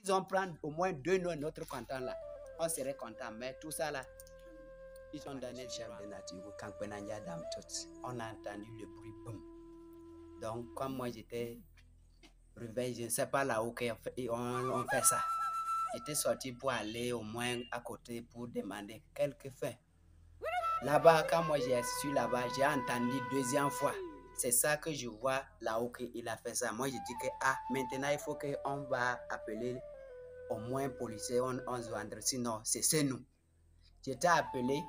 Ils ont pris au moins 2 noms notre canton là. On serait content, mais tout ça là, ils ont donné le chef de nature. Quand on a entendu le bruit, boum. Donc, comme moi j'étais réveillé, je ne sais pas là où on fait ça. J'étais sorti pour aller au moins à côté pour demander quelques faits. Là-bas, quand moi j'ai su là-bas, j'ai entendu deuxième fois. C'est ça que je vois là où il a fait ça. Moi, je dis que maintenant il faut qu'on va appeler au moins policier, on se rendre. Sinon, c'est nous. J'étais appelé,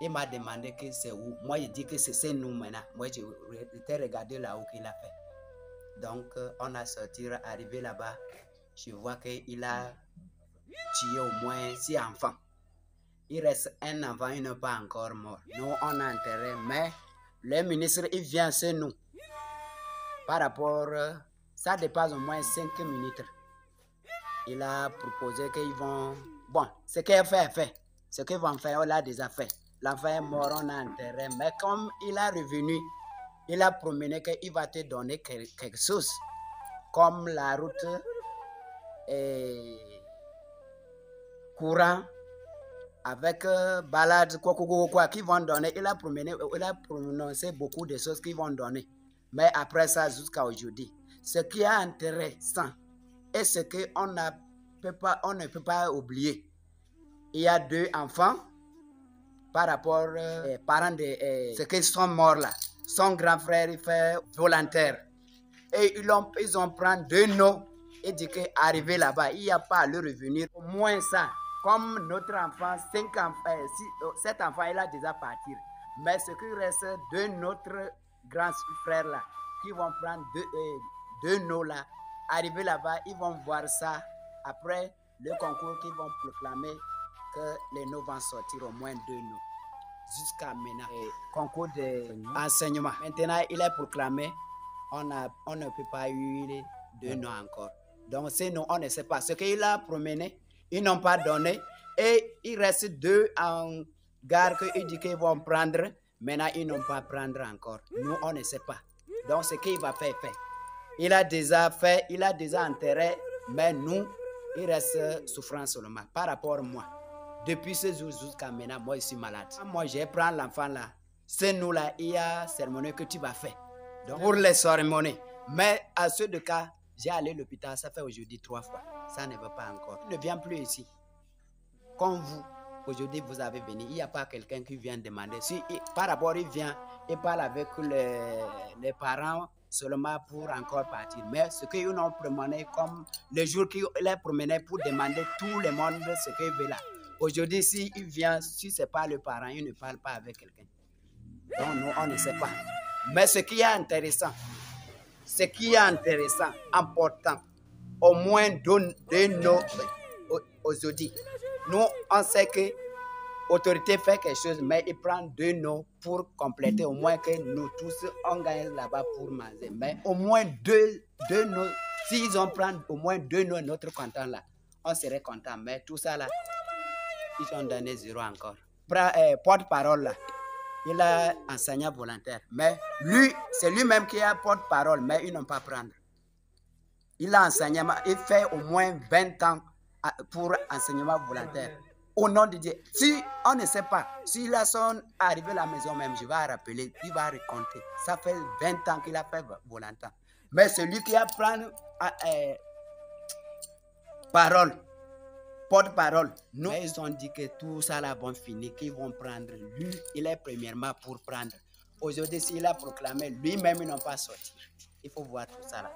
il m'a demandé que c'est où. Moi, je dis que c'est nous maintenant. Moi, j'étais regardé là où il a fait. Donc, on a sorti, arrivé là-bas. Je vois qu'il a tué au moins 6 enfants. Il reste un enfant, il n'est pas encore mort. Nous, on a enterré, mais le ministre, il vient chez nous. Par rapport, ça dépasse au moins 5 minutes. Il a proposé qu'ils vont... Bon, ce qu'il a fait. Ce qu'ils vont faire, on l'a déjà fait. L'enfant est mort, on a enterré. Mais comme il est revenu, il a promis qu'il va te donner quelque chose. Comme la route courant avec balade, quoi, qui vont donner. Il a prononcé beaucoup de choses qu'ils vont donner. Mais après ça, jusqu'à aujourd'hui, ce qui est intéressant et ce qu'on ne peut pas oublier, il y a 2 enfants par rapport aux parents de ceux qui sont morts là. Son grand frère, il fait volontaire. Et ils ont pris 2 noms et dit qu'arrivé là-bas, il n'y a pas à le revenir. Au moins ça, comme notre enfant, 7 enfants, il a déjà parti. Mais ce qui reste, 2 notre grands frères là, qui vont prendre 2 noms là, arriver là-bas, ils vont voir ça. Après le concours, qu'ils vont proclamer que les noms vont sortir au moins 2 noms. Jusqu'à maintenant, concours d'enseignement. Maintenant, il est proclamé. On ne peut pas eu les 2 noms encore. Donc, ces noms, on ne sait pas. Ce qu'il a promené, ils n'ont pas donné. Et il reste 2 en gare qu'ils disent qu'ils vont prendre. Maintenant, ils n'ont pas prendre encore. Nous, on ne sait pas. Donc, ce qu'il va faire, fait. Il a déjà fait, il a déjà enterré. Mais nous, il reste souffrance seulement. Par rapport à moi. Depuis ce jour jusqu'à maintenant, moi, je suis malade. Moi, je prends l'enfant là. C'est nous là, il y a cérémonie que tu vas faire. Donc, pour les cérémonies. Mais à ce de cas, j'ai allé à l'hôpital, ça fait aujourd'hui 3 fois. Ça ne va pas encore. Il ne vient plus ici. Comme vous, aujourd'hui, vous avez venu. Il n'y a pas quelqu'un qui vient demander. Si, par rapport, il vient, il parle avec les parents seulement pour encore partir. Mais ce qu'ils ont promené, comme le jour qu'il a promené pour demander tout le monde ce qu'il veut là. Aujourd'hui, s'il vient, si ce n'est pas le parent, il ne parle pas avec quelqu'un. Donc, nous, on ne sait pas. Mais ce qui est intéressant, important, au moins 2 noms aujourd'hui. Nous, on sait que l'autorité fait quelque chose, mais il prend 2 noms pour compléter, au moins que nous tous, on gagne là-bas pour manger. Mais au moins 2 noms, s'ils ont pris au moins 2 noms notre canton là, on serait content. Mais tout ça là, ils ont donné 0 encore. Porte-parole là, il a enseignant volontaire. Mais lui, c'est lui-même qui a porte-parole, mais ils n'ont pas prendre. Il a enseignement, il fait au moins 20 ans pour enseignement volontaire. Au nom de Dieu, si on ne sait pas, s'il a son arrivé à la maison même, je vais rappeler, il va raconter. Ça fait 20 ans qu'il a fait volontaire. Mais celui qui a pris parole, porte-parole, nous, ils ont dit que tout ça là vont finir, qu'ils vont prendre. Lui, il est premièrement pour prendre. Aujourd'hui, s'il a proclamé, lui-même, ils n'ont pas sorti. Il faut voir tout ça là.